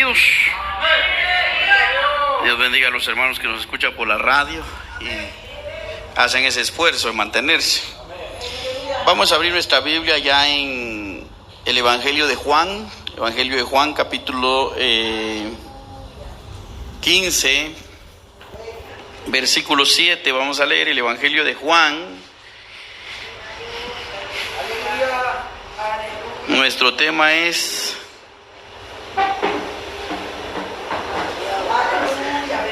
bendecidos. Dios bendiga a los hermanos que nos escuchan por la radio y hacen ese esfuerzo de mantenerse. Vamos a abrir nuestra Biblia ya en el Evangelio de Juan, capítulo 15, versículo 7. Vamos a leer el Evangelio de Juan. Nuestro tema es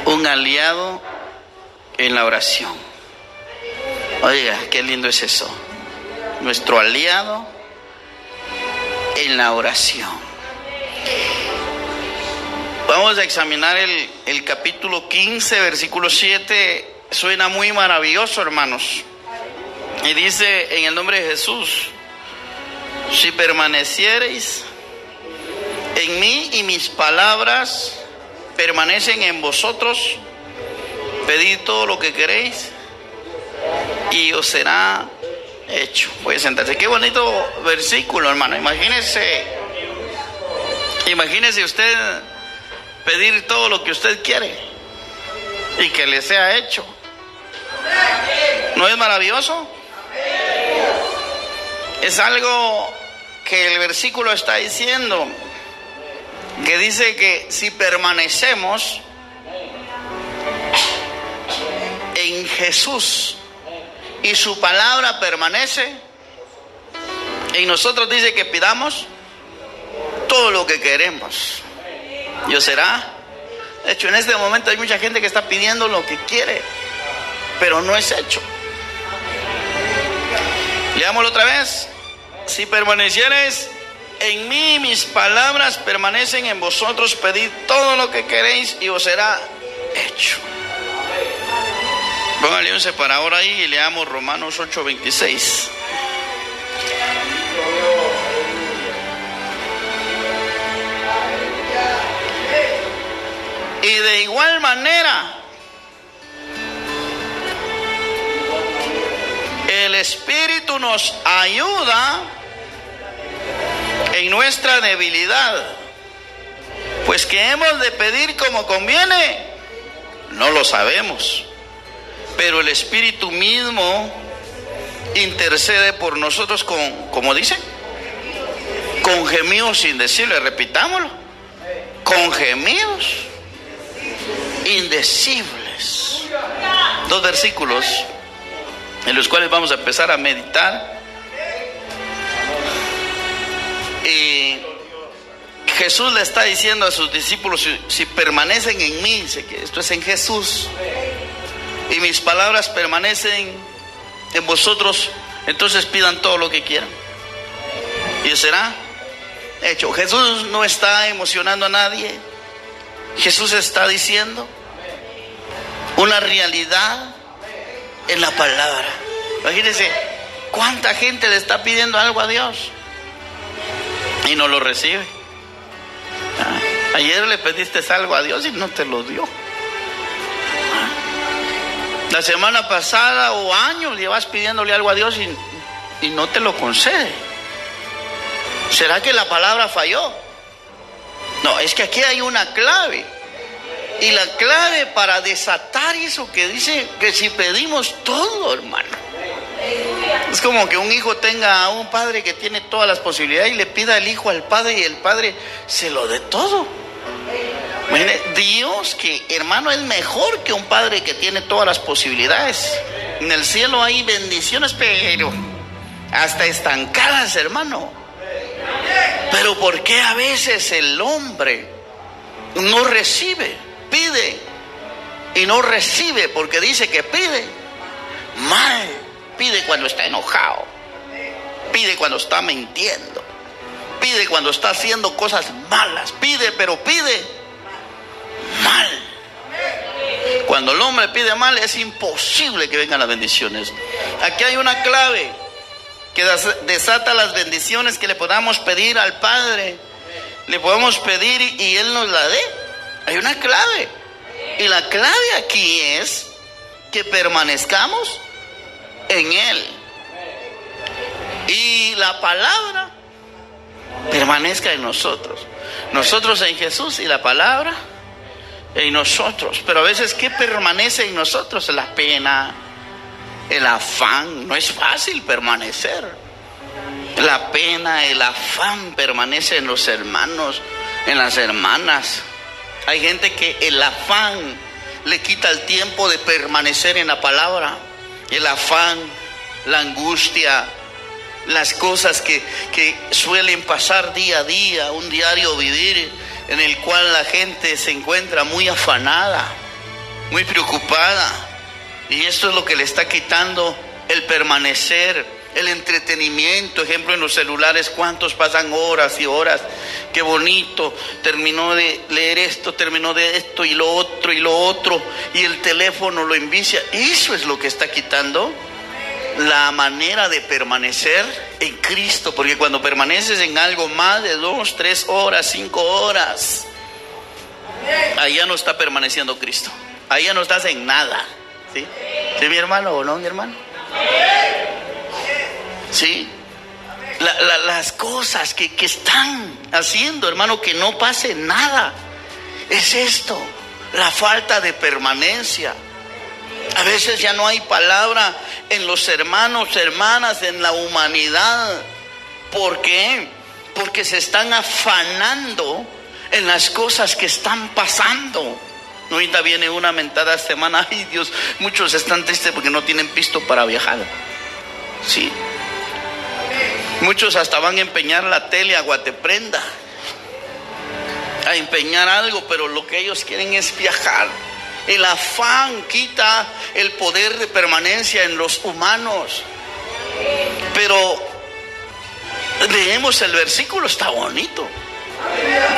un aliado en la oración. Oiga, qué lindo es eso. Nuestro aliado en la oración. Vamos a examinar el capítulo 15, versículo 7. Suena muy maravilloso, hermanos. Y dice: en el nombre de Jesús, si permaneciereis en mí y mis palabras permanecen en vosotros, pedid todo lo que queréis y os será hecho. Puede sentarse. Qué bonito versículo, hermano. Imagínese usted pedir todo lo que usted quiere y que le sea hecho. ¿No es maravilloso? Es algo que el versículo está diciendo, que dice que si permanecemos en Jesús y su palabra permanece en nosotros, dice que pidamos todo lo que queremos y os será hecho. En este momento hay mucha gente que está pidiendo lo que quiere, pero no es hecho. Leámoslo otra vez. Si permaneciereis en mí, mis palabras permanecen en vosotros, pedid todo lo que queréis y os será hecho. Póngale un separador ahí y leamos Romanos 8:26. Y de igual manera, el Espíritu nos ayuda en nuestra debilidad, pues que hemos de pedir como conviene, no lo sabemos, pero el Espíritu mismo intercede por nosotros como dice, con gemidos indecibles. Repitámoslo: con gemidos indecibles. Dos versículos en los cuales vamos a empezar a meditar. Y Jesús le está diciendo a sus discípulos: si permanecen en mí, dice que esto es en Jesús, y mis palabras permanecen en vosotros, entonces pidan todo lo que quieran y será hecho. Jesús no está emocionando a nadie. Jesús está diciendo una realidad en la palabra. Imagínense cuánta gente le está pidiendo algo a Dios y no lo recibe. Ayer le pediste algo a Dios y no te lo dio. La semana pasada o años llevas pidiéndole algo a Dios y no te lo concede. ¿Será que la palabra falló? No, es que aquí hay una clave. Y la clave para desatar eso que dice que si pedimos todo, hermano. Es como que un hijo tenga a un padre que tiene todas las posibilidades y le pida el hijo al padre y el padre se lo dé todo. Mire, Dios, que hermano, es mejor que un padre que tiene todas las posibilidades. En el cielo hay bendiciones, pero hasta estancadas, hermano. Pero ¿por qué a veces el hombre no recibe? Pide y no recibe, porque dice que pide mal. Pide cuando está enojado, pide cuando está mintiendo, pide cuando está haciendo cosas malas, pide, pero pide mal. Cuando el hombre pide mal, es imposible que vengan las bendiciones. Aquí hay una clave que desata las bendiciones que le podamos pedir al Padre. Le podemos pedir y Él nos la dé. Hay una clave. Y la clave aquí es que permanezcamos en Él. Y la palabra Permanezca en nosotros. Nosotros en Jesús y la palabra en nosotros. Pero a veces, ¿qué permanece en nosotros? La pena, el afán. No es fácil permanecer. La pena, el afán permanece en los hermanos, en las hermanas. Hay gente que el afán le quita el tiempo de permanecer en la palabra. El afán, la angustia, las cosas que suelen pasar día a día, un diario vivir en el cual la gente se encuentra muy afanada, muy preocupada. Y esto es lo que le está quitando el permanecer, el entretenimiento. Ejemplo, en los celulares, ¿cuántos pasan horas y horas? Qué bonito, terminó de leer esto, terminó de esto y lo otro, y el teléfono lo envicia. Eso es lo que está quitando la manera de permanecer en Cristo, porque cuando permaneces en algo más de 2, 3 horas, 5 horas, allá no está permaneciendo Cristo, allá no estás en nada. ¿Sí? ¿Sí, mi hermano o no, mi hermano? ¿Sí? Las cosas que están haciendo, hermano, que no pase nada, es esto, la falta de permanencia. A veces ya no hay palabra en los hermanos, hermanas, en la humanidad. ¿Por qué? Porque se están afanando en las cosas que están pasando. Ahorita viene una mentada semana. Ay, Dios, muchos están tristes porque no tienen pisto para viajar. Sí. Muchos hasta van a empeñar la tele a Guateprenda, a empeñar algo, pero lo que ellos quieren es viajar. El afán quita el poder de permanencia en los humanos. Pero leemos el versículo, está bonito.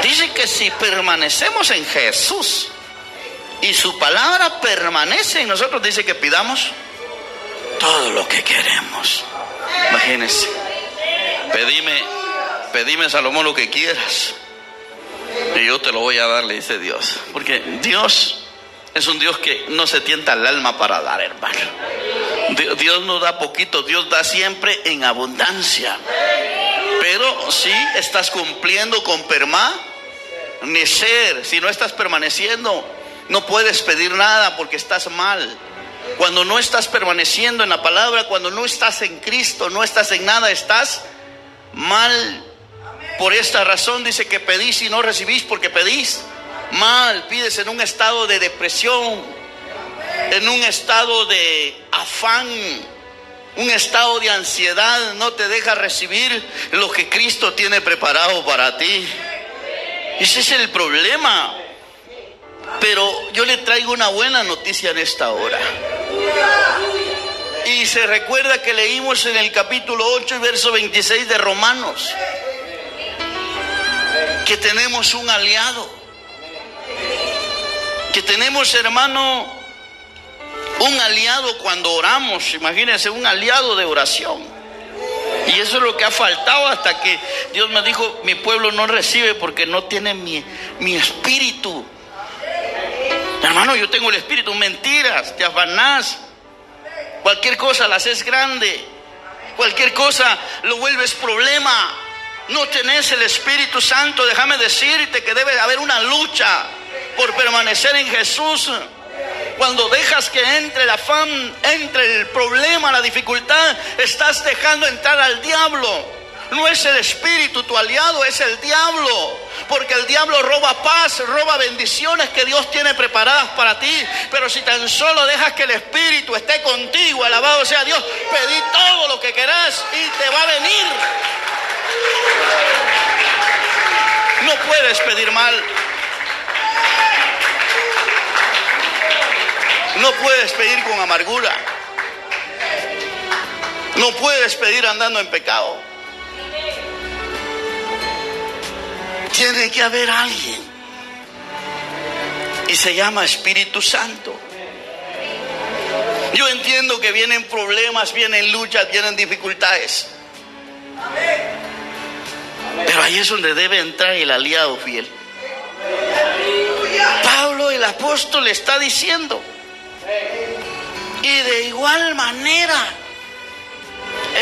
Dice que si permanecemos en Jesús y su palabra permanece en nosotros, dice que pidamos todo lo que queremos. Imagínense, pedime Salomón lo que quieras y yo te lo voy a dar, le dice Dios. Porque Dios es un Dios que no se tienta el alma para dar, hermano. Dios no da poquito, Dios da siempre en abundancia. Pero si estás cumpliendo con permanecer, si no estás permaneciendo, no puedes pedir nada porque estás mal. Cuando no estás permaneciendo en la palabra, cuando no estás en Cristo, no estás en nada, estás mal. Por esta razón dice que pedís y no recibís porque pedís mal. Pides en un estado de depresión, en un estado de afán, un estado de ansiedad. No te deja recibir lo que Cristo tiene preparado para ti. Ese es el problema. Pero yo le traigo una buena noticia en esta hora. Y se recuerda que leímos en el capítulo 8 y verso 26 de Romanos que tenemos un aliado, que tenemos, hermano, un aliado cuando oramos. Imagínense, un aliado de oración. Y eso es lo que ha faltado hasta que Dios me dijo: mi pueblo no recibe porque no tiene mi espíritu. Hermano, yo tengo el espíritu. Mentiras, te afanás, cualquier cosa la haces grande, cualquier cosa lo vuelves problema. No tenés el Espíritu Santo. Déjame decirte que debe haber una lucha por permanecer en Jesús. Cuando dejas que entre el afán, entre el problema, la dificultad, estás dejando entrar al diablo. No es el Espíritu tu aliado, es el diablo. Porque el diablo roba paz, roba bendiciones que Dios tiene preparadas para ti. Pero si tan solo dejas que el Espíritu esté contigo, alabado sea Dios, pedí todo lo que querás y te va a venir. No puedes pedir mal. No puedes pedir con amargura. No puedes pedir andando en pecado. Tiene que haber alguien. Y se llama Espíritu Santo. Yo entiendo que vienen problemas, vienen luchas, vienen dificultades. Pero ahí es donde debe entrar el aliado fiel. Pablo, el apóstol, está diciendo: y de igual manera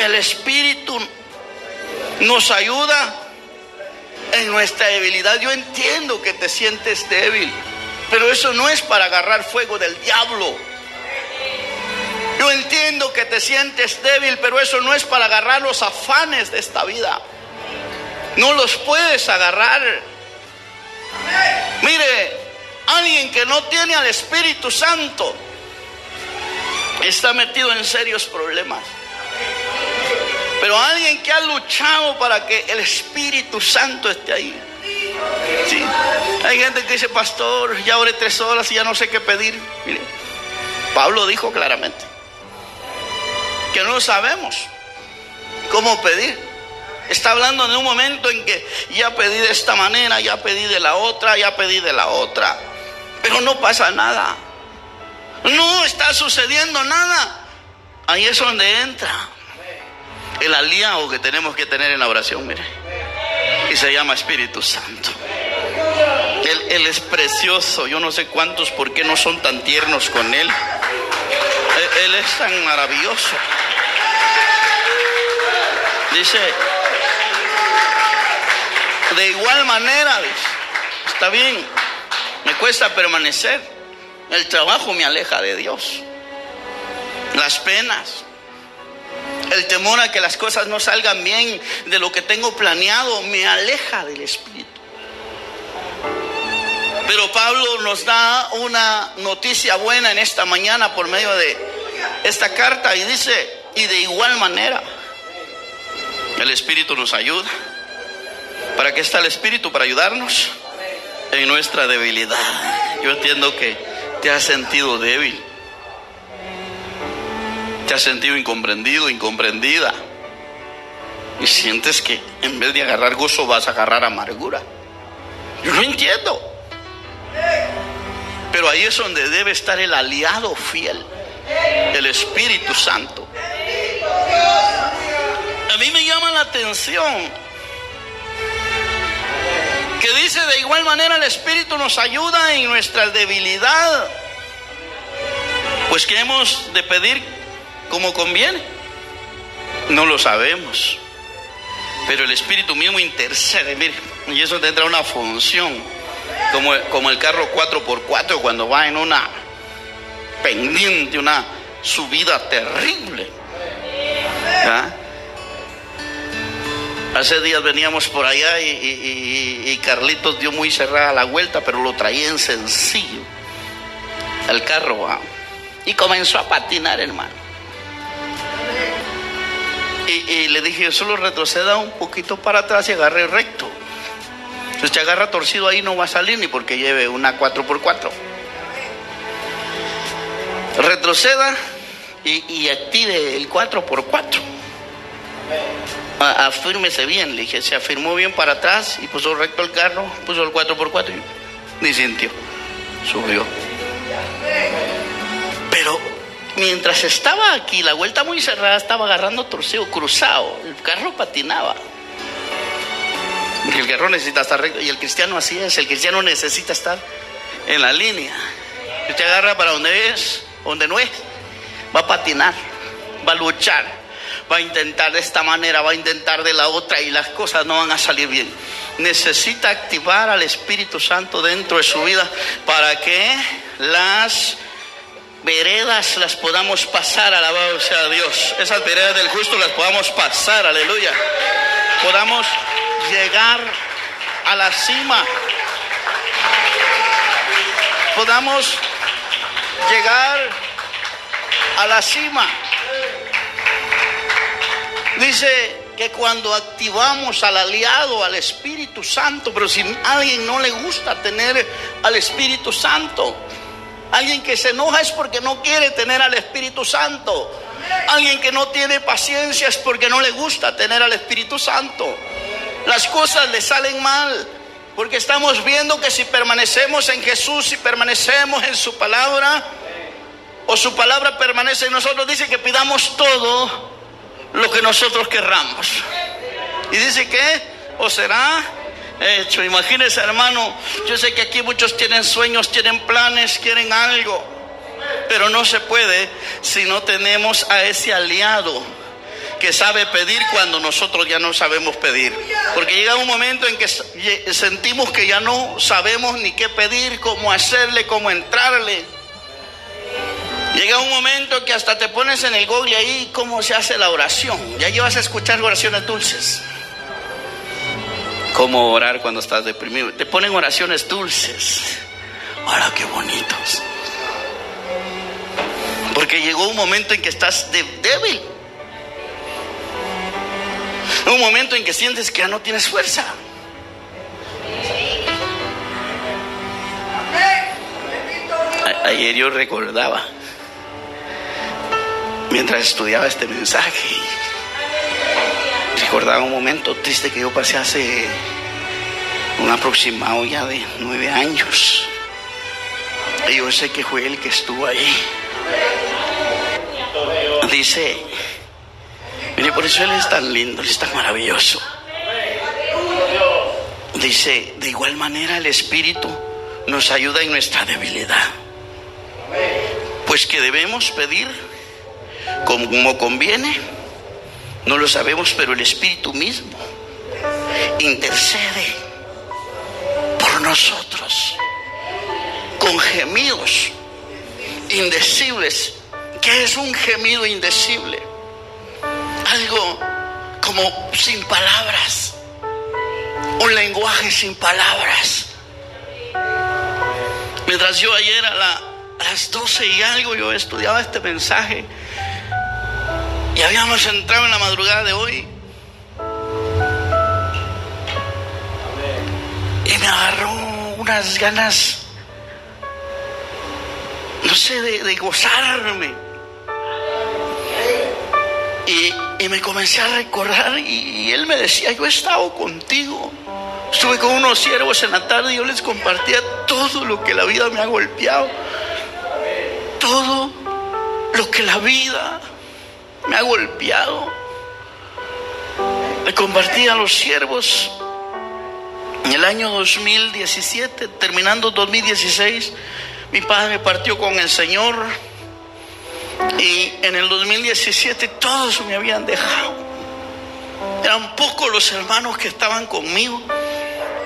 el Espíritu nos ayuda En nuestra debilidad yo entiendo que te sientes débil, pero eso no es para agarrar fuego del diablo. Yo entiendo que te sientes débil, pero eso no es para agarrar los afanes de esta vida. No los puedes agarrar. Mire, alguien que no tiene al Espíritu Santo está metido en serios problemas. Pero alguien que ha luchado para que el Espíritu Santo esté ahí. Sí. Hay gente que dice, pastor, ya oré 3 horas y ya no sé qué pedir. Mire, Pablo dijo claramente que no sabemos cómo pedir. Está hablando de un momento en que ya pedí de esta manera, ya pedí de la otra, ya pedí de la otra, pero no pasa nada. No está sucediendo nada. Ahí es donde entra el aliado que tenemos que tener en la oración, mire, y se llama Espíritu Santo. Él es precioso. Yo no sé cuántos, por qué no son tan tiernos con Él. Él es tan maravilloso. Dice, de igual manera, dice, está bien, me cuesta permanecer, el trabajo me aleja de Dios, las penas, el temor a que las cosas no salgan bien de lo que tengo planeado me aleja del Espíritu. Pero Pablo nos da una noticia buena en esta mañana por medio de esta carta y dice, y de igual manera el Espíritu nos ayuda. ¿Para qué está el Espíritu? Para ayudarnos en nuestra debilidad. Yo entiendo que te has sentido débil, te has sentido incomprendido, incomprendida, y sientes que en vez de agarrar gozo vas a agarrar amargura. Yo lo entiendo, pero ahí es donde debe estar el aliado fiel, el Espíritu Santo. A mí me llama la atención que dice, de igual manera el Espíritu nos ayuda en nuestra debilidad. Pues ¿qué hemos de pedir como conviene? No lo sabemos, pero el Espíritu mismo intercede, mire, y eso tendrá una función, como el carro 4x4 cuando va en una pendiente, una subida terrible. ¿Ah? Hace días veníamos por allá y Carlitos dio muy cerrada la vuelta, pero lo traía en sencillo el carro, ¿ah? Y comenzó a patinar, hermano. Y le dije, yo solo retroceda un poquito para atrás y agarre recto. Si usted agarra torcido ahí no va a salir ni porque lleve una 4x4. Retroceda y active el 4x4. Afírmese bien, le dije. Se afirmó bien para atrás y puso recto el carro, puso el 4x4 y ni sintió, subió. Pero mientras estaba aquí, la vuelta muy cerrada, estaba agarrando torcido, cruzado, el carro patinaba. El carro necesita estar recto, y el cristiano así es, el cristiano necesita estar en la línea. Usted agarra para donde es, donde no es, va a patinar, va a luchar, va a intentar de esta manera, va a intentar de la otra, y las cosas no van a salir bien. Necesita activar al Espíritu Santo dentro de su vida para que las veredas las podamos pasar, alabado sea Dios. Esas veredas del justo las podamos pasar, aleluya. Podamos llegar a la cima, podamos llegar a la cima. Dice que cuando activamos al aliado, al Espíritu Santo, pero si a alguien no le gusta tener al Espíritu Santo, alguien que se enoja es porque no quiere tener al Espíritu Santo. Alguien que no tiene paciencia es porque no le gusta tener al Espíritu Santo. Las cosas le salen mal porque estamos viendo que si permanecemos en Jesús, si permanecemos en su palabra, o su palabra permanece en nosotros, dice que pidamos todo lo que nosotros querramos. Y dice que os será hecho. Imagínense, hermano, yo sé que aquí muchos tienen sueños, tienen planes, quieren algo, pero no se puede si no tenemos a ese aliado que sabe pedir cuando nosotros ya no sabemos pedir. Porque llega un momento en que sentimos que ya no sabemos ni qué pedir, cómo hacerle, cómo entrarle. Llega un momento que hasta te pones en el Google ahí cómo se hace la oración. Ya llevas a escuchar oraciones dulces. Cómo orar cuando estás deprimido. Te ponen oraciones dulces. Ahora qué bonitos. Porque llegó un momento en que estás débil. Un momento en que sientes que ya no tienes fuerza. Ayer yo recordaba, mientras estudiaba este mensaje, recordaba un momento triste que yo pasé hace un aproximado ya de 9 años. Y yo sé que fue él que estuvo ahí. Dice, mire, por eso él es tan lindo, él es tan maravilloso. Dice, de igual manera el Espíritu nos ayuda en nuestra debilidad. Pues que debemos pedir como conviene, no lo sabemos, pero el Espíritu mismo intercede por nosotros con gemidos indecibles. ¿Qué es un gemido indecible? Algo como sin palabras, un lenguaje sin palabras. Mientras yo ayer a las 12 y algo yo estudiaba este mensaje y habíamos entrado en la madrugada de hoy, y me agarró unas ganas, no sé, de gozarme. Y me comencé a recordar, y él me decía, yo he estado contigo. Estuve con unos siervos en la tarde y yo les compartía todo lo que la vida me ha golpeado. Todo lo que la vida me ha golpeado. Le compartí a los siervos en el año 2017, terminando 2016, mi padre partió con el Señor. Y en el 2017 todos me habían dejado. Eran pocos los hermanos que estaban conmigo.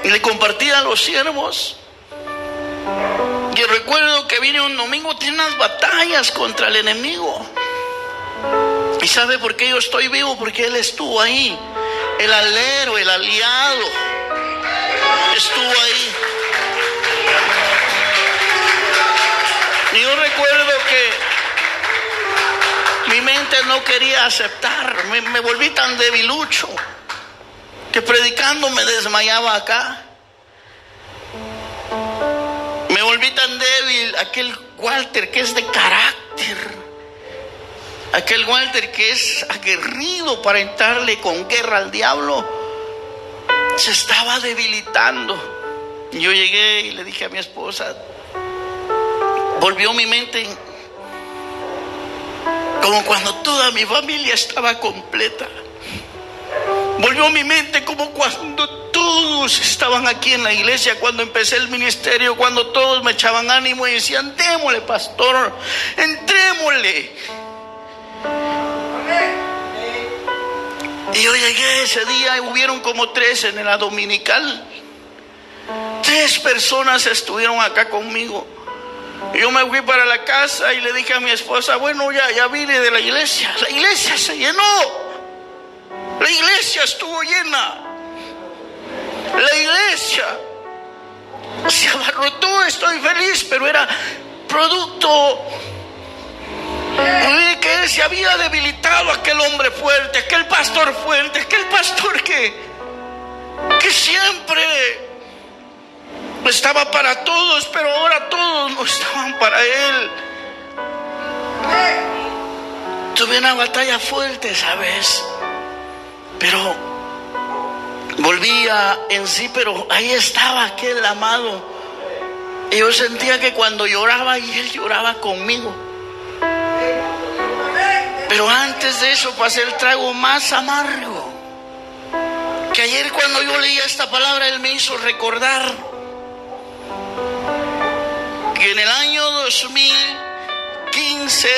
Y le compartí a los siervos. Y recuerdo que vine un domingo, tenía unas batallas contra el enemigo. ¿Y sabe por qué yo estoy vivo? Porque él estuvo ahí. El alero, el aliado, estuvo ahí. Y yo recuerdo que mi mente no quería aceptar. Me volví tan debilucho que predicando me desmayaba acá. Me volví tan débil. Aquel Walter que es de carácter, aquel Walter que es aguerrido para entrarle con guerra al diablo, se estaba debilitando. Yo llegué y le dije a mi esposa, volvió mi mente como cuando toda mi familia estaba completa. Volvió mi mente como cuando todos estaban aquí en la iglesia, cuando empecé el ministerio, cuando todos me echaban ánimo y decían, démosle, pastor, entrémosle. Y yo llegué ese día y hubieron como 3 en la dominical. 3 personas estuvieron acá conmigo. Yo me fui para la casa y le dije a mi esposa, bueno, ya vine de la iglesia. La iglesia se llenó. La iglesia estuvo llena. La iglesia se abarrotó. Estoy feliz, pero era producto de que se había debilitado aquel hombre fuerte, aquel pastor fuerte, aquel pastor que siempre estaba para todos, pero ahora todos no estaban para él. Tuve una batalla fuerte, ¿sabes? Pero volvía en sí, pero ahí estaba aquel amado. Y yo sentía que cuando lloraba, y él lloraba conmigo. Pero antes de eso pasé el trago más amargo. Que ayer cuando yo leía esta palabra, él me hizo recordar que en el año 2015,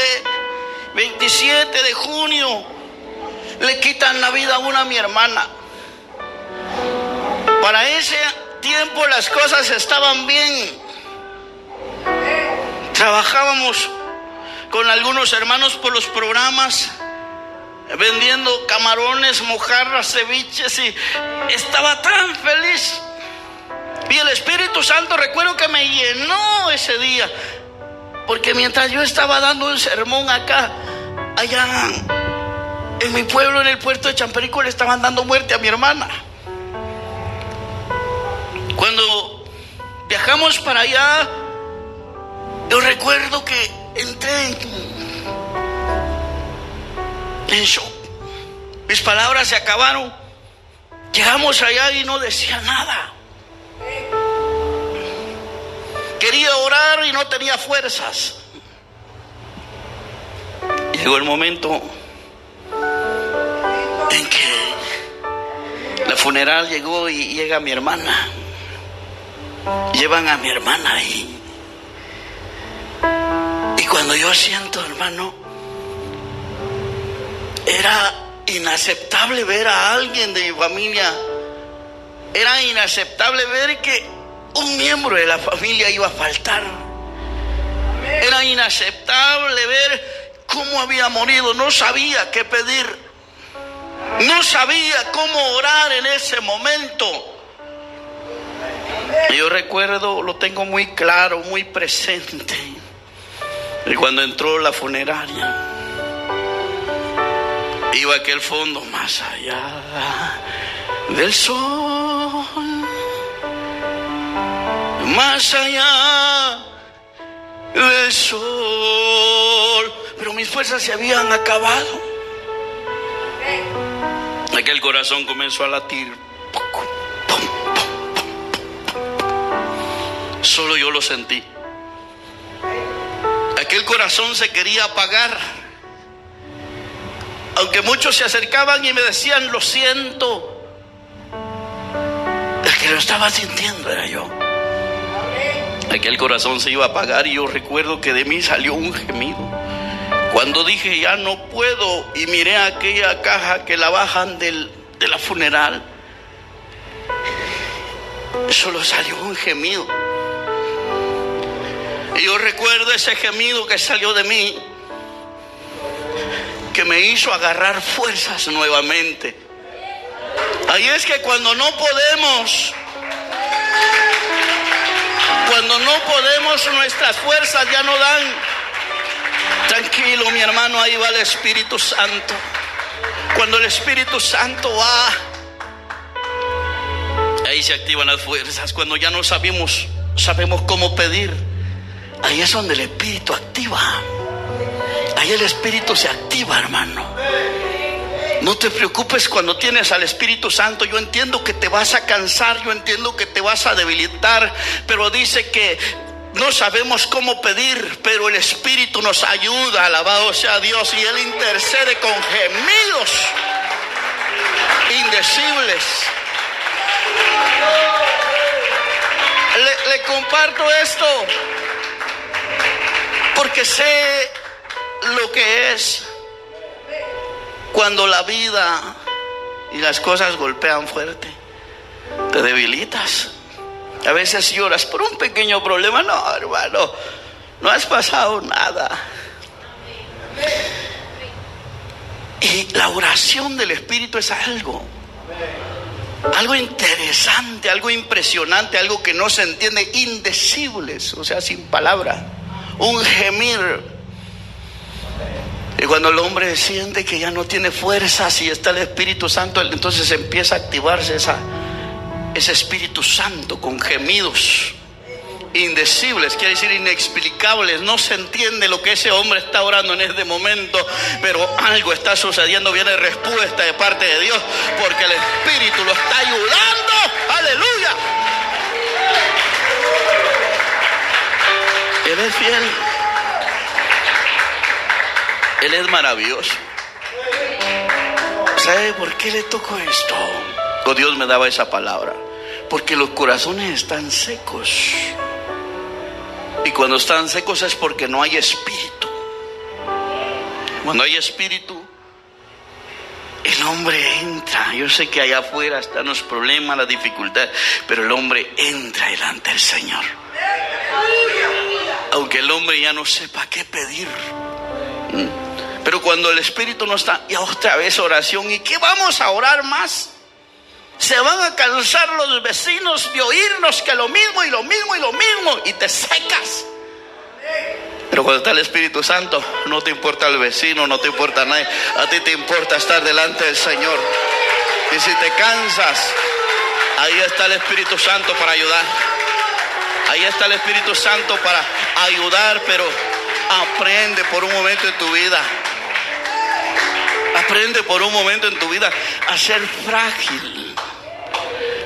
27 de junio, le quitan la vida a mi hermana. Para ese tiempo las cosas estaban bien. Trabajábamos con algunos hermanos por los programas, vendiendo camarones, mojarras, ceviches, y estaba tan feliz. Y el Espíritu Santo, recuerdo que me llenó ese día, porque mientras yo estaba dando un sermón allá en mi pueblo, en el puerto de Champerico, le estaban dando muerte a mi hermana. Cuando viajamos para allá, yo recuerdo que entré en shock. Mis palabras se acabaron. Llegamos allá y no decía nada. Quería orar y no tenía fuerzas. Llegó el momento en que la funeral llegó y llega mi hermana. Llevan a mi hermana ahí. Y cuando yo siento, hermano, era inaceptable ver a alguien de mi familia. Era inaceptable ver que un miembro de la familia iba a faltar. Era inaceptable ver cómo había morido. No sabía qué pedir. No sabía cómo orar en ese momento. Yo recuerdo, lo tengo muy claro, muy presente. Y cuando entró la funeraria, iba a aquel fondo más allá del sol, más allá del sol. Pero mis fuerzas se habían acabado. Aquel corazón comenzó a latir. Solo yo lo sentí. Aquel corazón se quería apagar. Aunque muchos se acercaban y me decían, lo siento, el que lo estaba sintiendo era yo. Aquel corazón se iba a apagar y yo recuerdo que de mí salió un gemido. Cuando dije, ya no puedo, y miré aquella caja que la bajan de la funeral, solo salió un gemido. Y yo recuerdo ese gemido que salió de mí, que me hizo agarrar fuerzas nuevamente. Ahí es que cuando no podemos, nuestras fuerzas ya no dan. Tranquilo, mi hermano, ahí va el Espíritu Santo. Cuando el Espíritu Santo va, ahí se activan las fuerzas. Cuando ya no sabemos cómo pedir, ahí es donde el Espíritu activa. Ahí el Espíritu se activa, hermano. No te preocupes cuando tienes al Espíritu Santo. Yo entiendo que te vas a cansar, yo entiendo que te vas a debilitar, pero dice que no sabemos cómo pedir, pero el Espíritu nos ayuda. Alabado sea Dios. Y Él intercede con gemidos indecibles. Le comparto esto porque sé lo que es cuando la vida y las cosas golpean fuerte. Te debilitas. A veces lloras por un pequeño problema. No, hermano, no has pasado nada. Y la oración del Espíritu es algo interesante, algo impresionante, algo que no se entiende, indecibles, o sea, sin palabra, un gemir. Y cuando el hombre siente que ya no tiene fuerzas y está el Espíritu Santo, entonces empieza a activarse ese Espíritu Santo con gemidos indecibles, quiere decir inexplicables. No se entiende lo que ese hombre está orando en este momento, pero algo está sucediendo. Viene respuesta de parte de Dios porque el Espíritu lo está ayudando. Aleluya. Él es fiel. Él es maravilloso. ¿Sabe por qué le tocó esto? O Dios me daba esa palabra. Porque los corazones están secos. Y cuando están secos es porque no hay espíritu. Cuando hay espíritu, el el hombre entra. Yo sé que allá afuera están los problemas, las dificultades, pero el hombre entra delante del Señor. Aunque el hombre ya no sepa qué pedir. Pero cuando el Espíritu no está, ya otra vez oración. ¿Y qué vamos a orar más? Se van a cansar los vecinos de oírnos que lo mismo y lo mismo y lo mismo, y te secas. Pero cuando está el Espíritu Santo, no te importa el vecino, no te importa nadie. A ti te importa estar delante del Señor. Y si te cansas, ahí está el Espíritu Santo para ayudar. Ahí está el Espíritu Santo para ayudar, pero aprende por un momento en tu vida. Aprende por un momento en tu vida a ser frágil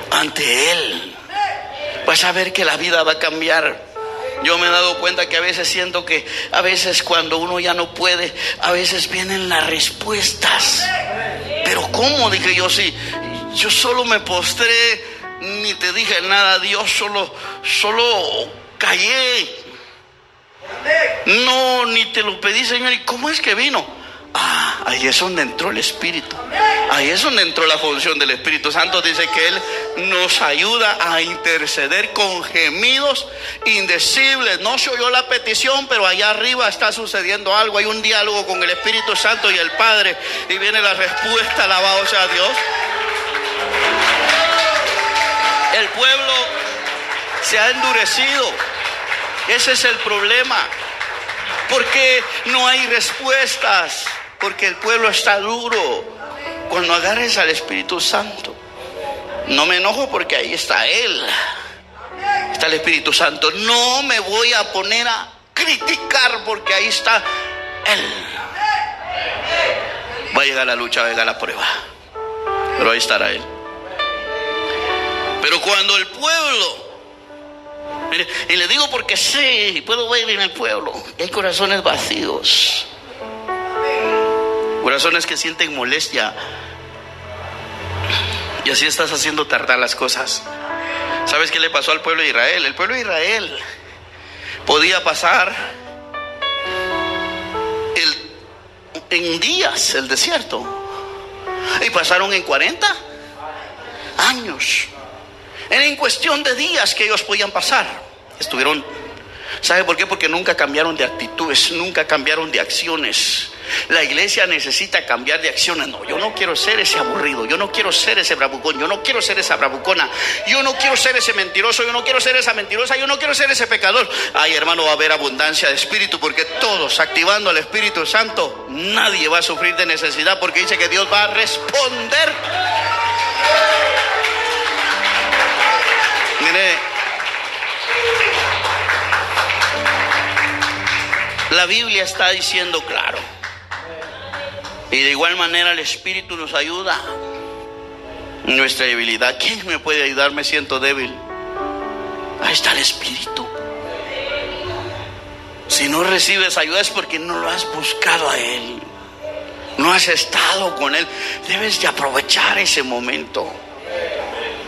ante Él. Vas a ver que la vida va a cambiar. Yo me he dado cuenta que a veces siento que a veces cuando uno ya no puede, a veces vienen las respuestas. Pero ¿cómo? Dije yo, sí, yo solo me postré, ni te dije nada, Dios, solo callé. No, ni te lo pedí, Señor. ¿Y cómo es que vino? Ahí es donde entró el Espíritu. Ahí es donde entró la función del Espíritu Santo. Dice que Él nos ayuda a interceder con gemidos indecibles. No se oyó la petición, pero allá arriba está sucediendo algo. Hay un diálogo con el Espíritu Santo y el Padre, y viene la respuesta. Alabado sea Dios. El pueblo se ha endurecido. Ese es el problema. Porque no hay respuestas. Porque el pueblo está duro. Cuando agarres al Espíritu Santo, no me enojo porque ahí está Él. Está el Espíritu Santo. No me voy a poner a criticar porque ahí está Él. Va a llegar la lucha, va a llegar la prueba, pero ahí estará Él. Pero cuando el pueblo, mire, y le digo porque sé, puedo ver en el pueblo, hay corazones vacíos. Corazones que sienten molestia. Y así estás haciendo tardar las cosas. ¿Sabes qué le pasó al pueblo de Israel? El pueblo de Israel podía pasar en días el desierto. Y pasaron en 40 años. Era en cuestión de días que ellos podían pasar. Estuvieron, ¿sabe por qué? Porque nunca cambiaron de actitudes, nunca cambiaron de acciones. La iglesia necesita cambiar de acciones. No, yo no quiero ser ese aburrido, yo no quiero ser ese bravucón, yo no quiero ser esa bravucona, yo no quiero ser ese mentiroso, yo no quiero ser esa mentirosa, yo no quiero ser ese pecador. Ay, hermano, va a haber abundancia de espíritu, porque todos activando al Espíritu Santo, nadie va a sufrir de necesidad, porque dice que Dios va a responder. Mire, la Biblia está diciendo claro. Y de igual manera el Espíritu nos ayuda en nuestra debilidad. ¿Quién me puede ayudar? Me siento débil. Ahí está el Espíritu. Si no recibes ayuda es porque no lo has buscado a Él. No has estado con Él. Debes de aprovechar ese momento.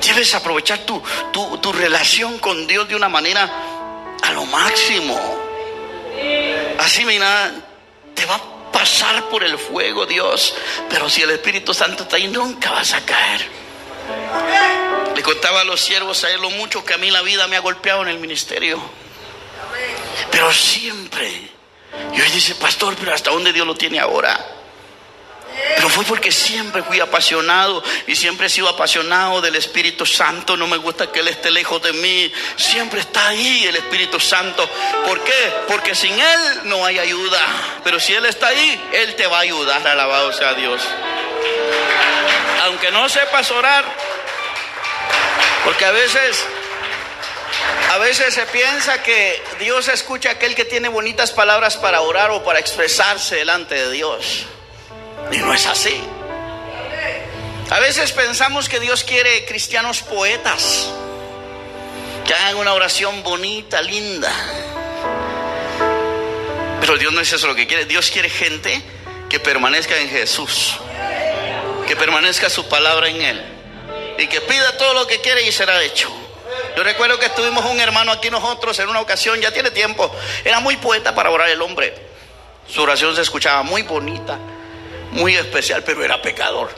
Debes aprovechar tu relación con Dios de una manera a lo máximo. Así, mira, te va a pasar por el fuego, Dios, pero si el Espíritu Santo está ahí, nunca vas a caer. Le contaba a los siervos a él lo mucho que a mí la vida me ha golpeado en el ministerio, pero siempre. Y hoy dice, pastor, pero ¿hasta dónde Dios lo tiene ahora? Pero fue porque siempre fui apasionado y siempre he sido apasionado del Espíritu Santo. No me gusta que Él esté lejos de mí. Siempre está ahí el Espíritu Santo. ¿Por qué? Porque sin Él no hay ayuda. Pero si Él está ahí, Él te va a ayudar. Alabado sea Dios. Aunque no sepas orar, porque a veces se piensa que Dios escucha a aquel que tiene bonitas palabras para orar o para expresarse delante de Dios. Y no es así. A veces pensamos que Dios quiere cristianos poetas que hagan una oración bonita, linda. Pero Dios no es eso lo que quiere. Dios quiere gente que permanezca en Jesús, que permanezca su palabra en Él, y que pida todo lo que quiere y será hecho. Yo recuerdo que tuvimos un hermano aquí nosotros en una ocasión, ya tiene tiempo. Era muy poeta para orar el hombre. Su oración se escuchaba muy bonita, muy especial, pero era pecador.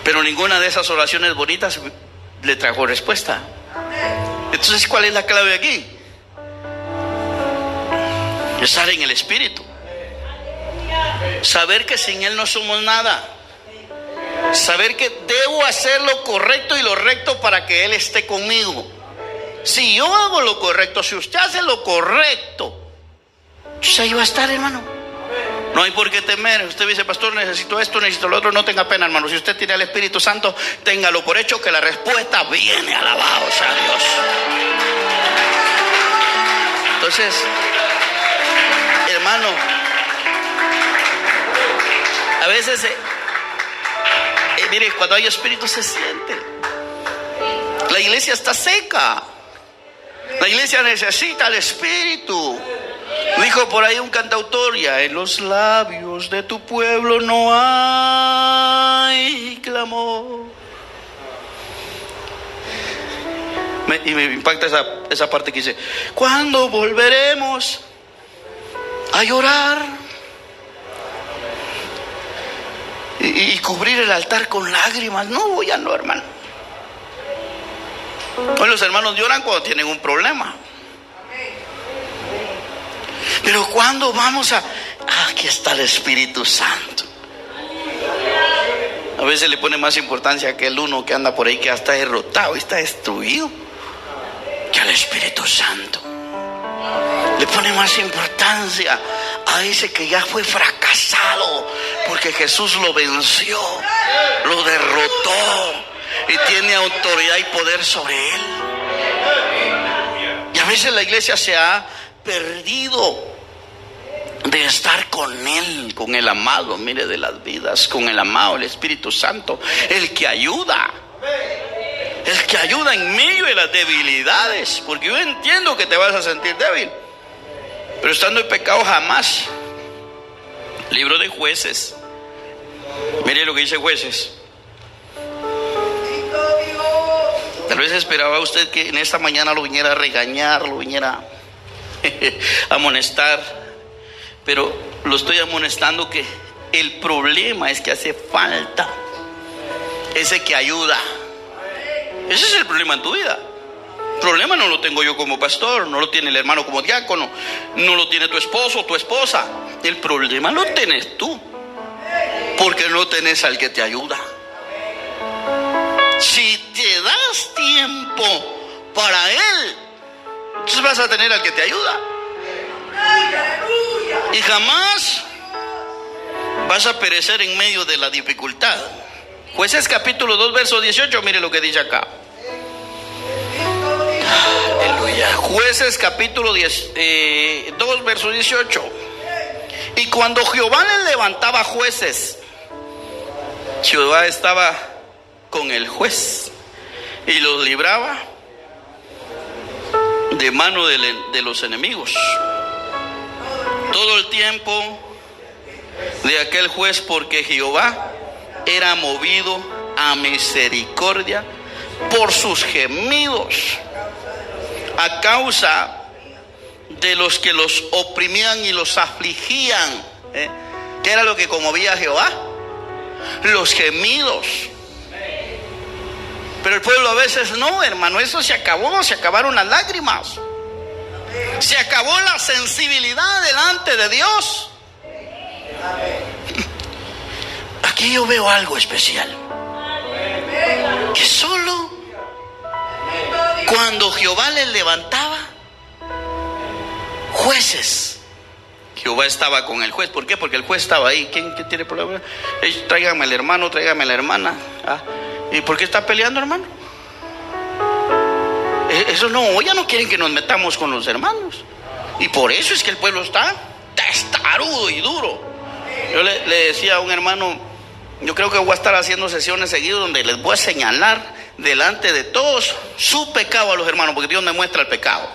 Pero ninguna de esas oraciones bonitas le trajo respuesta. Entonces, ¿cuál es la clave aquí? Estar en el Espíritu. Saber que sin Él no somos nada. Saber que debo hacer lo correcto y lo recto para que Él esté conmigo. Si yo hago lo correcto, si usted hace lo correcto, pues ahí va a estar, hermano. No hay por qué temer. Usted dice, pastor, necesito esto, necesito lo otro. No tenga pena, hermano. Si usted tiene al Espíritu Santo, téngalo por hecho que la respuesta viene. Alabado sea Dios. Entonces, hermano, a veces mire, cuando hay Espíritu se siente. La iglesia está seca. La iglesia necesita el Espíritu. Dijo por ahí un cantautor: ya en los labios de tu pueblo no hay clamor. Y me impacta esa parte que dice: ¿cuándo volveremos a llorar y cubrir el altar con lágrimas? No, ya no, hermano. Hoy los hermanos lloran cuando tienen un problema. Pero cuando vamos aquí está el Espíritu Santo. A veces le pone más importancia a aquel uno que anda por ahí, que ya está derrotado y está destruido, que al Espíritu Santo. Le pone más importancia a ese que ya fue fracasado, porque Jesús lo venció, lo derrotó y tiene autoridad y poder sobre él. Y a veces la iglesia se ha perdido de estar con Él, con el amado, mire, de las vidas, con el amado, el Espíritu Santo, el que ayuda en medio de las debilidades, porque yo entiendo que te vas a sentir débil, pero estando en pecado jamás. Libro de Jueces, mire lo que dice Jueces. Tal vez esperaba usted que en esta mañana lo viniera a regañar, lo viniera a amonestar, pero lo estoy amonestando que el problema es que hace falta ese que ayuda. Ese es el problema en tu vida. El problema no lo tengo yo como pastor, no lo tiene el hermano como diácono, no lo tiene tu esposo o tu esposa. El problema lo tienes tú, porque no tenés al que te ayuda. Si te das tiempo para Él, entonces vas a tener al que te ayuda. Y jamás vas a perecer en medio de la dificultad. Jueces capítulo 2 verso 18, mire lo que dice acá. Aleluya. Jueces capítulo 2 verso 18. Y cuando Jehová le levantaba jueces, Jehová estaba con el juez y los libraba de mano de los enemigos todo el tiempo de aquel juez, porque Jehová era movido a misericordia por sus gemidos a causa de los que los oprimían y los afligían. ¿Qué era lo que conmovía a Jehová? Los gemidos. Pero el pueblo a veces no, hermano, eso se acabó, se acabaron las lágrimas, se acabó la sensibilidad delante de Dios. Aquí yo veo algo especial, que solo cuando Jehová les levantaba jueces, Jehová estaba con el juez. ¿Por qué? Porque el juez estaba ahí. ¿Quién tiene problema? Tráigame al hermano, tráigame a la hermana. ¿Y por qué está peleando, hermano? Eso no, ya no quieren que nos metamos con los hermanos. Y por eso es que el pueblo está testarudo y duro. Yo le decía a un hermano, yo creo que voy a estar haciendo sesiones seguidas donde les voy a señalar delante de todos su pecado a los hermanos, porque Dios me muestra el pecado.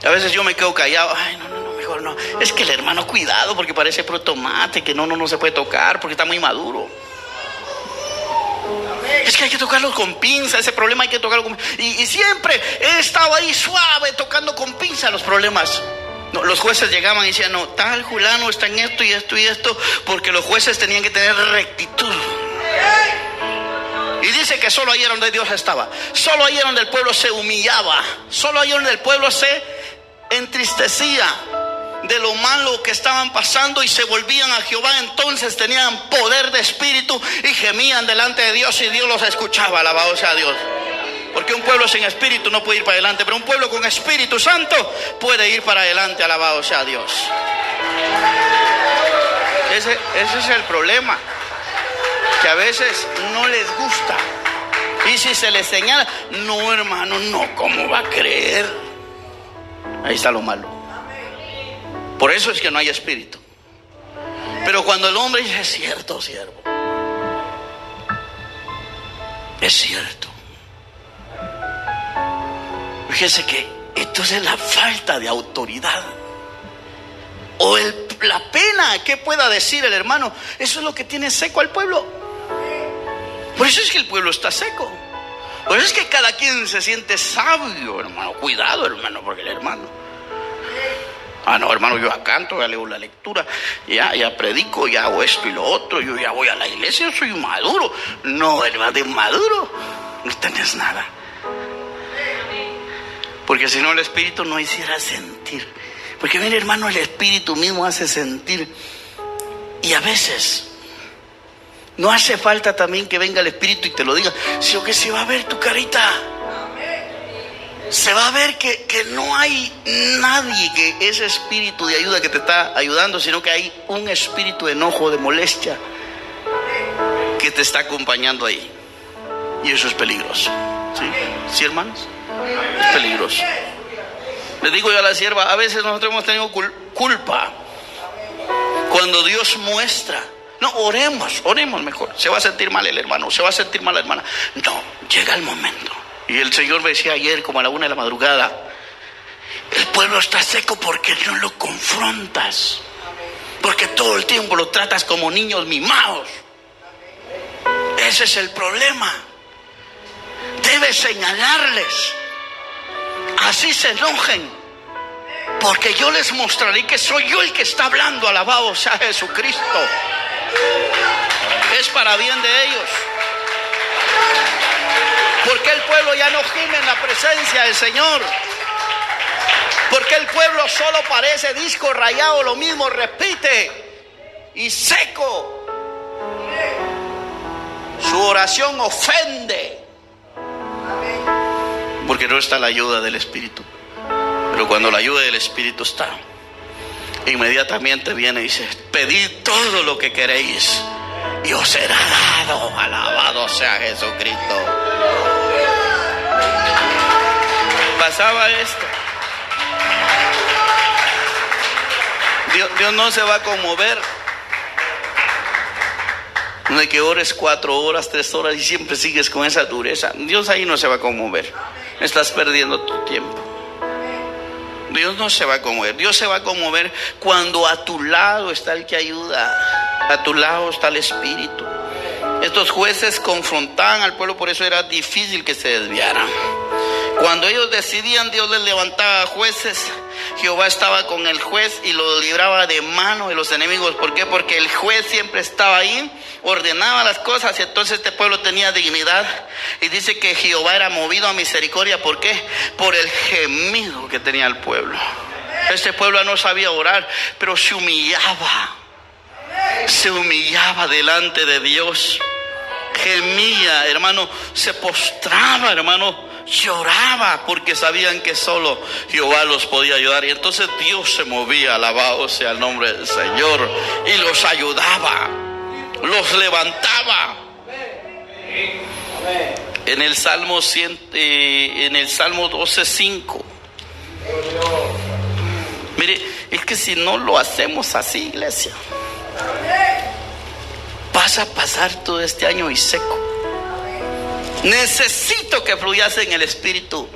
A veces yo me quedo callado. Ay, no, mejor no. Es que el hermano, cuidado, porque parece pro tomate, que no se puede tocar porque está muy maduro. Es que hay que tocarlo con pinza, ese problema hay que tocarlo con pinza. Y siempre he estado ahí suave, tocando con pinza los problemas. No, los jueces llegaban y decían, no, tal fulano está en esto y esto y esto, porque los jueces tenían que tener rectitud. Y dice que solo ahí era donde Dios estaba, solo ahí era donde el pueblo se humillaba, solo ahí era donde el pueblo se entristecía de lo malo que estaban pasando y se volvían a Jehová. Entonces tenían poder de espíritu y gemían delante de Dios y Dios los escuchaba. Alabado sea Dios. Porque un pueblo sin espíritu no puede ir para adelante, pero un pueblo con Espíritu Santo puede ir para adelante. Alabado sea Dios. Ese es el problema, que a veces no les gusta. Y si se les señala, no hermano, no, ¿cómo va a creer? Ahí está lo malo. Por eso es que no hay espíritu. Pero cuando el hombre dice, es cierto, siervo, es cierto. Fíjese que entonces es la falta de autoridad o la pena que pueda decir el hermano. Eso es lo que tiene seco al pueblo. Por eso es que el pueblo está seco. Por eso es que cada quien se siente sabio, hermano. Cuidado, hermano, porque el hermano, no, hermano, yo ya canto, ya leo la lectura, ya predico, ya hago esto y lo otro, yo ya voy a la iglesia, yo soy maduro. No, hermano, de maduro no tenés nada. Porque si no el Espíritu no hiciera sentir. Porque mire, hermano, el Espíritu mismo hace sentir. Y a veces no hace falta también que venga el Espíritu y te lo diga, sino que se va a ver tu carita. Se va a ver que no hay nadie, que ese espíritu de ayuda que te está ayudando, sino que hay un espíritu de enojo, de molestia, que te está acompañando ahí. Y eso es peligroso. ¿Sí? ¿Sí, hermanos? Es peligroso. Le digo yo a la sierva, a veces nosotros hemos tenido culpa cuando Dios muestra. No, oremos mejor. Se va a sentir mal el hermano, se va a sentir mal la hermana. No, llega el momento. Y el Señor me decía ayer, como a la 1 de la madrugada, el pueblo está seco porque no lo confrontas, porque todo el tiempo lo tratas como niños mimados. Ese es el problema. Debes señalarles, así se enojen, porque yo les mostraré que soy yo el que está hablando. Alabado sea Jesucristo. Es para bien de ellos. Porque el pueblo ya no gime en la presencia del Señor. Porque el pueblo solo parece disco rayado, lo mismo repite y seco. Su oración ofende. Porque no está la ayuda del Espíritu. Pero cuando la ayuda del Espíritu está, inmediatamente viene y dice, pedid todo lo que queréis y os será dado. Alabado sea Jesucristo. Pasaba esto. Dios no se va a conmover de que ores 4 horas, 3 horas y siempre sigues con esa dureza. Dios ahí no se va a conmover. Estás perdiendo tu tiempo. Dios no se va a conmover. Dios se va a conmover cuando a tu lado está el que ayuda. A tu lado está el Espíritu. Estos jueces confrontaban al pueblo, por eso era difícil que se desviaran. Cuando ellos decidían, Dios les levantaba jueces. Jehová estaba con el juez y lo libraba de mano de los enemigos. ¿Por qué? Porque el juez siempre estaba ahí, ordenaba las cosas y entonces este pueblo tenía dignidad. Y dice que Jehová era movido a misericordia. ¿Por qué? Por el gemido que tenía el pueblo. Este pueblo no sabía orar, pero se humillaba delante de Dios. Gemía, hermano, se postraba, hermano, lloraba, porque sabían que solo Jehová los podía ayudar. Y entonces Dios se movía, alabado sea el nombre del Señor, y los ayudaba, los levantaba. En el Salmo 12:5. Mire, es que si no lo hacemos así, iglesia, vas a pasar todo este año y seco. Necesito que fluyas en el Espíritu.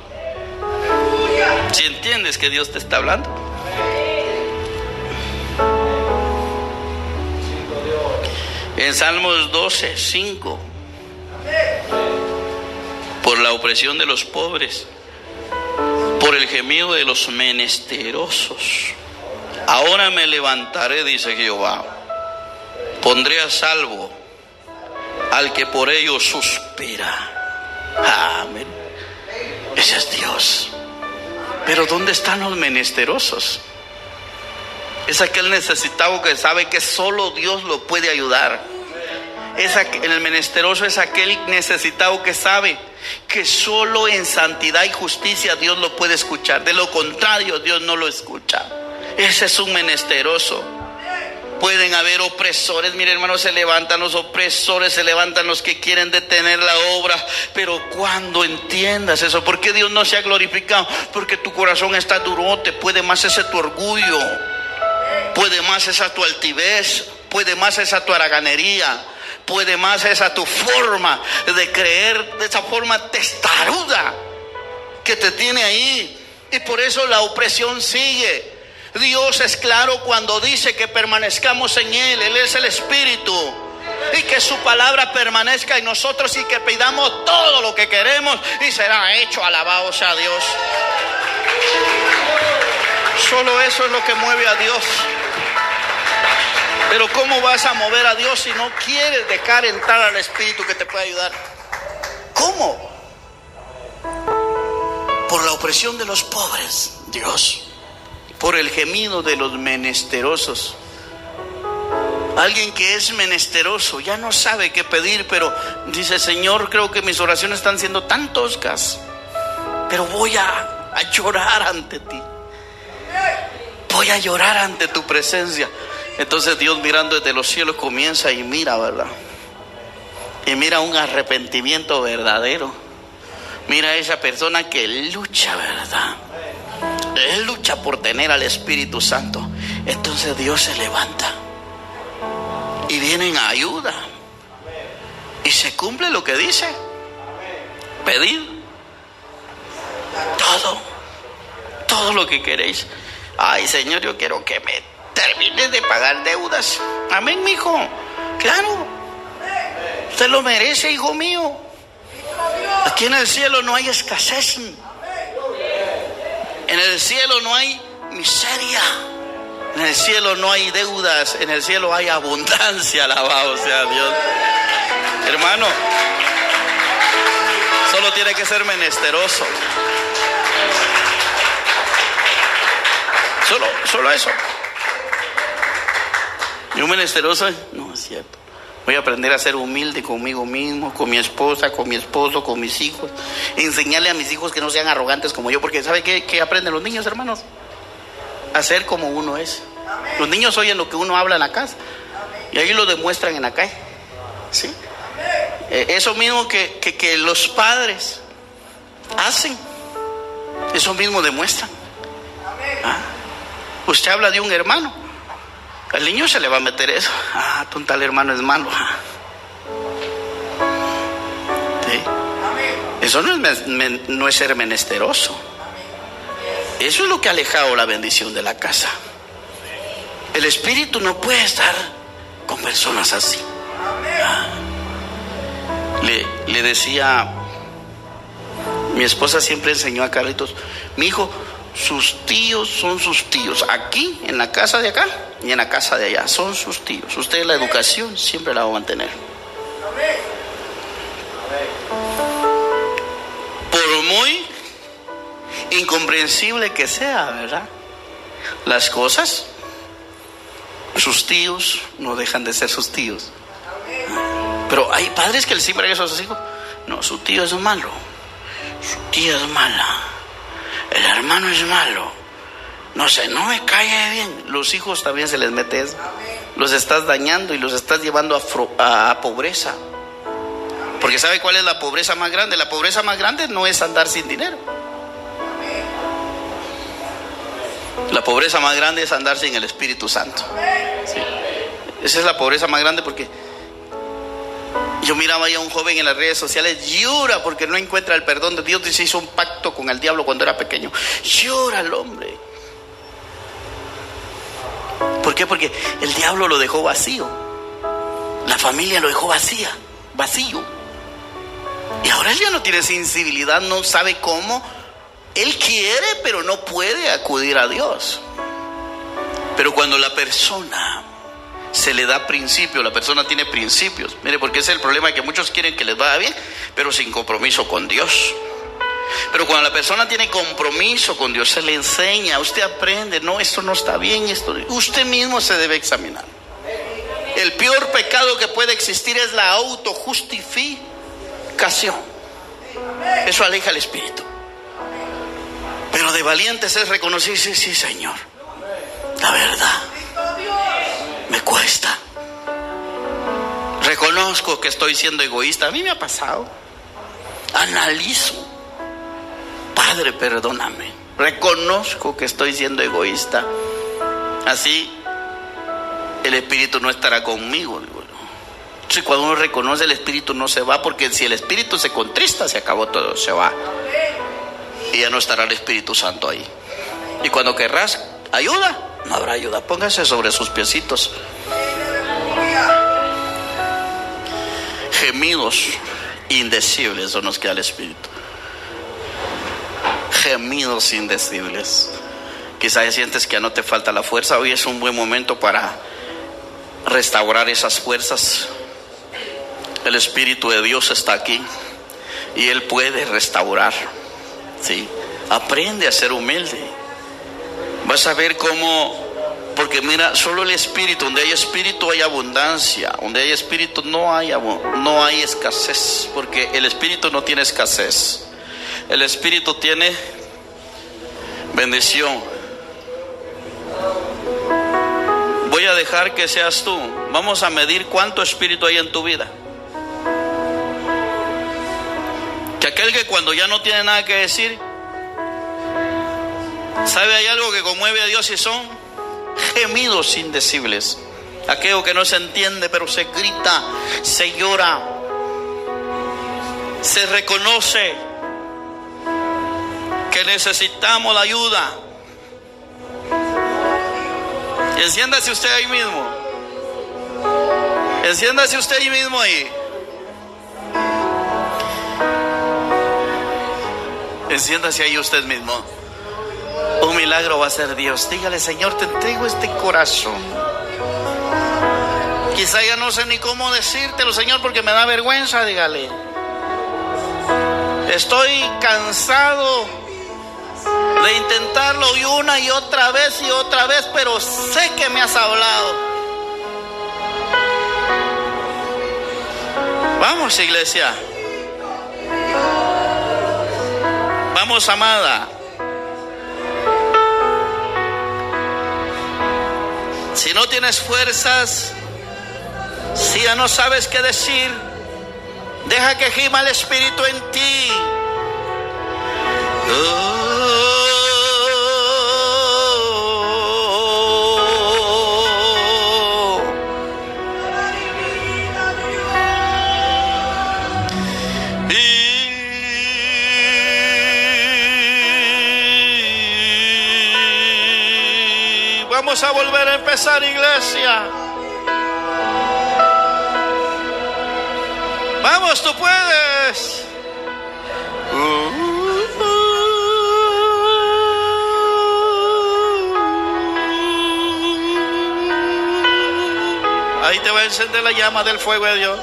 Si entiendes que Dios te está hablando. En Salmos 12:5. Por la opresión de los pobres, por el gemido de los menesterosos, ahora me levantaré, dice Jehová. Pondré a salvo al que por ellos suspira. Amén. Ese es Dios. Pero ¿dónde están los menesterosos? Es aquel necesitado que sabe que solo Dios lo puede ayudar. El menesteroso es aquel necesitado que sabe que solo en santidad y justicia Dios lo puede escuchar. De lo contrario, Dios no lo escucha. Ese es un menesteroso. Pueden haber opresores, mire hermano, se levantan los opresores, se levantan los que quieren detener la obra. Pero cuando entiendas eso, ¿por qué Dios no se ha glorificado? Porque tu corazón está durote, puede más ese tu orgullo, puede más esa tu altivez, puede más esa tu haraganería, puede más esa tu forma de creer, de esa forma testaruda que te tiene ahí. Y por eso la opresión sigue. Dios es claro cuando dice que permanezcamos en Él. Él es el Espíritu. Y que su palabra permanezca en nosotros y que pidamos todo lo que queremos y será hecho. Alabado sea Dios. Solo eso es lo que mueve a Dios. Pero ¿cómo vas a mover a Dios si no quieres dejar entrar al Espíritu que te puede ayudar? ¿Cómo? Por la opresión de los pobres, Dios. Por el gemido de los menesterosos. Alguien que es menesteroso ya no sabe qué pedir, pero dice: Señor, creo que mis oraciones están siendo tan toscas, pero voy a llorar ante ti. Voy a llorar ante tu presencia. Entonces Dios, mirando desde los cielos, comienza y mira, ¿verdad? Y mira un arrepentimiento verdadero. Mira a esa persona que lucha, ¿verdad? Él lucha por tener al Espíritu Santo. Entonces Dios se levanta y viene en ayuda. Y se cumple lo que dice: pedid todo lo que queréis. Ay, Señor, yo quiero que me termines de pagar deudas. Amén, mijo. Claro, usted lo merece, hijo mío. Aquí en el cielo no hay escasez. En el cielo no hay miseria. En el cielo no hay deudas. En el cielo hay abundancia. Alabado sea Dios. Hermano, solo tiene que ser menesteroso. Solo eso. Y un menesteroso, no es cierto. Voy a aprender a ser humilde conmigo mismo, con mi esposa, con mi esposo, con mis hijos. Enseñarle a mis hijos que no sean arrogantes como yo. Porque ¿sabe qué aprenden los niños, hermanos? A ser como uno es. Los niños oyen lo que uno habla en la casa y ahí lo demuestran en la calle. ¿Sí? Eso mismo que los padres hacen, eso mismo demuestran. ¿Ah? Usted habla de un hermano, al niño se le va a meter eso. Ah, tú, tal hermano es malo. ¿Sí? Eso no es ser menesteroso. Eso es lo que ha alejado la bendición de la casa. El Espíritu no puede estar con personas así. Le decía, mi esposa siempre enseñó a Carlitos: mi hijo, sus tíos son sus tíos. Aquí, en la casa de acá y en la casa de allá, son sus tíos. Usted la educación siempre la va a mantener. Por muy incomprensible que sea, ¿verdad? Las cosas, sus tíos no dejan de ser sus tíos. Pero hay padres que le siembran eso a sus hijos: no, su tío es malo, su tía es mala, el hermano es malo, no sé, no me cae bien. Los hijos también se les mete eso. Los estás dañando y los estás llevando a pobreza. Porque ¿sabe cuál es la pobreza más grande? La pobreza más grande no es andar sin dinero. La pobreza más grande es andar sin el Espíritu Santo. Sí. Esa es la pobreza más grande, porque yo miraba ya a un joven en las redes sociales, llora porque no encuentra el perdón de Dios. Dice, hizo un pacto con el diablo cuando era pequeño. Llora el hombre. ¿Por qué? Porque el diablo lo dejó vacío. La familia lo dejó vacío. Y ahora él ya no tiene sensibilidad, no sabe cómo. Él quiere, pero no puede acudir a Dios. Pero cuando la persona se le da principio, la persona tiene principios. Mire, porque ese es el problema, que muchos quieren que les vaya bien, pero sin compromiso con Dios. Pero cuando la persona tiene compromiso con Dios, se le enseña, usted aprende, no, esto no está bien, esto, usted mismo se debe examinar. El peor pecado que puede existir es la autojustificación. Eso aleja al espíritu. Pero de valientes es reconocer, sí, sí, Señor, la verdad me cuesta. Reconozco que estoy siendo egoísta. A mí me ha pasado. Analizo. Padre, perdóname. Reconozco que estoy siendo egoísta. Así el espíritu no estará conmigo. Si cuando uno reconoce, el espíritu no se va, porque si el espíritu se contrista, se acabó todo, se va. Y ya no estará el Espíritu Santo ahí. Y cuando querrás ayuda, no habrá ayuda. Póngase sobre sus piecitos. Gemidos indecibles son los que da el Espíritu. Gemidos indecibles. Quizás sientes que ya no te falta la fuerza. Hoy es un buen momento para restaurar esas fuerzas. El Espíritu de Dios está aquí y Él puede restaurar. Sí, aprende a ser humilde. Vas a ver cómo, porque mira, solo el espíritu, donde hay espíritu hay abundancia, donde hay espíritu no hay escasez, porque el espíritu no tiene escasez, el espíritu tiene bendición. Voy a dejar que seas tú. Vamos a medir cuánto espíritu hay en tu vida. Que aquel que cuando ya no tiene nada que decir, ¿sabe? Hay algo que conmueve a Dios y son gemidos indecibles. Aquello que no se entiende, pero se grita, se llora, se reconoce que necesitamos la ayuda. Enciéndase usted ahí mismo. Enciéndase usted ahí mismo ahí. Enciéndase ahí usted mismo. Un milagro va a ser Dios. Dígale, Señor, te entrego este corazón. Quizá ya no sé ni cómo decírtelo, Señor, porque me da vergüenza. Dígale, estoy cansado de intentarlo y una y otra vez, pero sé que me has hablado. Vamos, iglesia. Vamos, amada. Si no tienes fuerzas, si ya no sabes qué decir, deja que gima el Espíritu en ti. Vamos a volver a empezar, iglesia. Vamos, tú puedes. Ahí te va a encender la llama del fuego de Dios.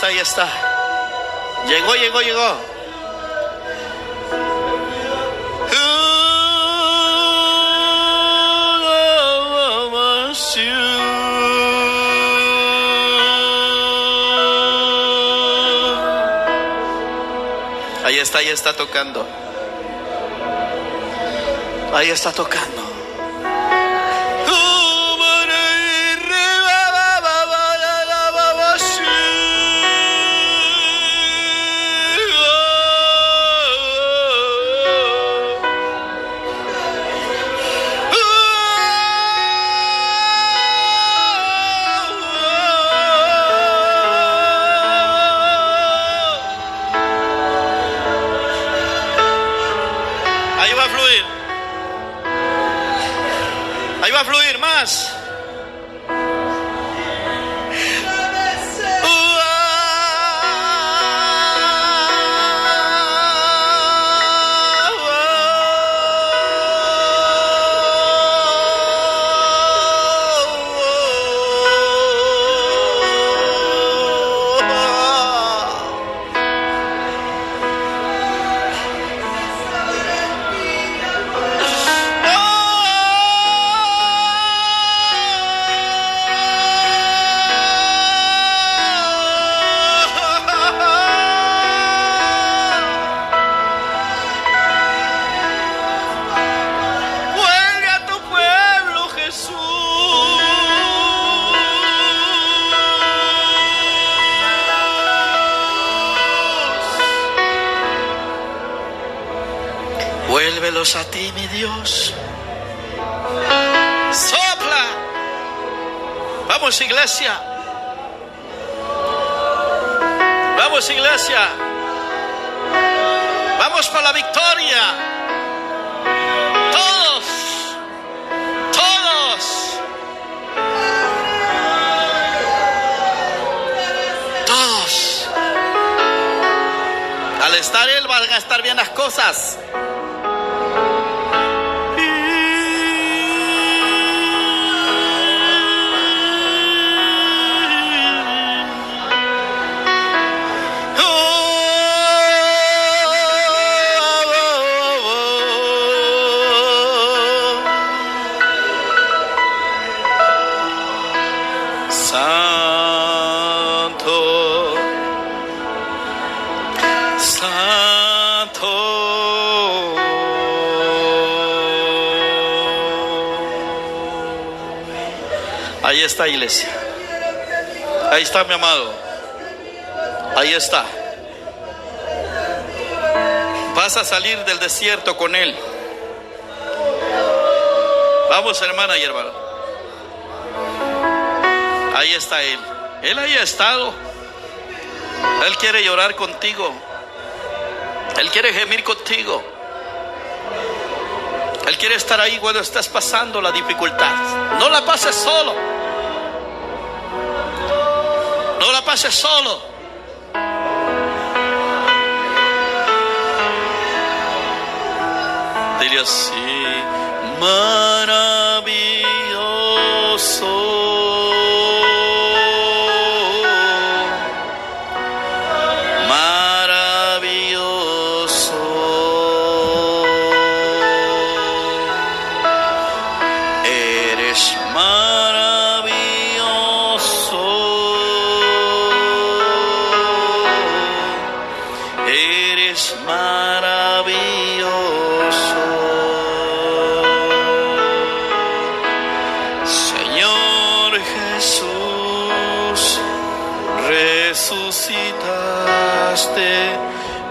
Ahí está. Llegó. Ahí está tocando. Ahí está tocando. Ahí va a fluir. Ahí va a fluir más. Vuélvelos a ti, mi Dios. Sopla. Vamos, iglesia. Vamos, iglesia. Vamos por la victoria. Todos. Todos. Todos. Al estar Él van a estar bien las cosas. Santo, Santo. Ahí está, iglesia. Ahí está, mi amado. Ahí está. Vas a salir del desierto con Él. Vamos, hermana y hermano. Ahí está Él. Él ahí ha estado. Él quiere llorar contigo. Él quiere gemir contigo. Él quiere estar ahí cuando estás pasando la dificultad. No la pases solo. No la pases solo. Dile así: maravilloso.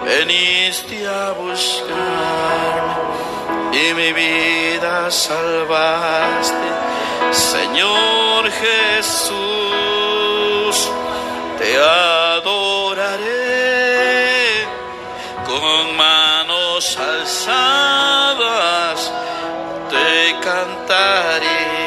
Veniste a buscarme y mi vida salvaste. Señor Jesús, te adoraré con manos alzadas, te cantaré.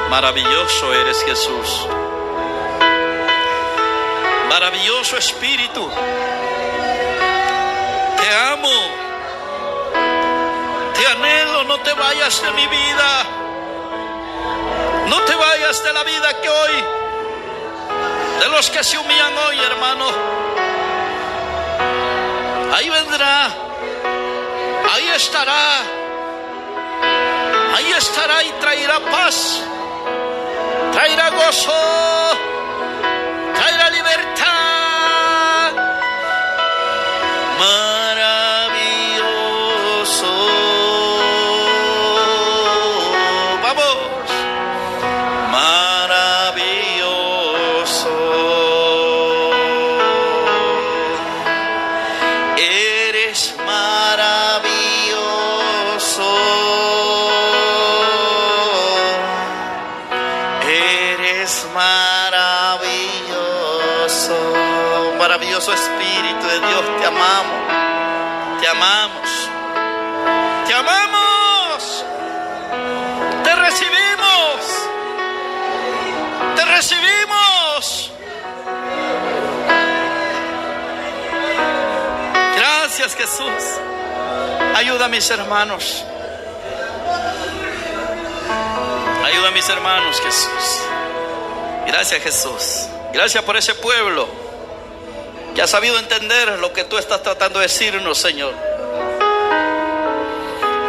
Maravilloso eres, Jesús. Maravilloso Espíritu. Te vayas de mi vida. No te vayas de la vida que hoy, de los que se humillan hoy, hermano. Ahí vendrá, ahí estará y traerá paz, traerá gozo, traerá libertad. Maravilloso, vamos, maravilloso, eres maravilloso, eres maravilloso, maravilloso Espíritu de Dios, te amamos, te amamos, te amamos, te recibimos, te recibimos. Gracias, Jesús. Ayuda a mis hermanos. Ayuda a mis hermanos, Jesús. Gracias, Jesús. Gracias por ese pueblo que ha sabido entender lo que tú estás tratando de decirnos, Señor.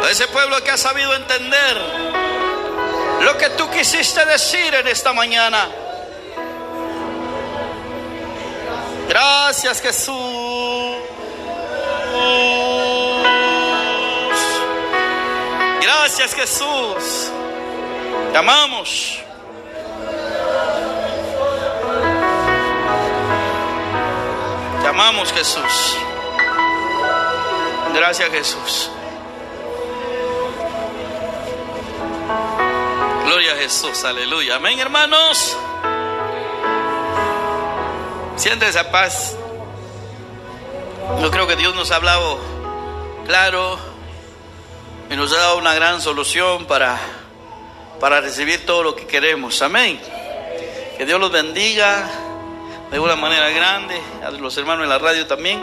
A ese pueblo que ha sabido entender lo que tú quisiste decir en esta mañana. Gracias, Jesús. Gracias, Jesús. Te amamos. Te amamos, Jesús. Gracias, Jesús. Gloria a Jesús, aleluya. Amén, hermanos. Siente esa paz. Yo creo que Dios nos ha hablado claro y nos ha dado una gran solución para recibir todo lo que queremos. Amén. Que Dios los bendiga de una manera grande. A los hermanos en la radio también.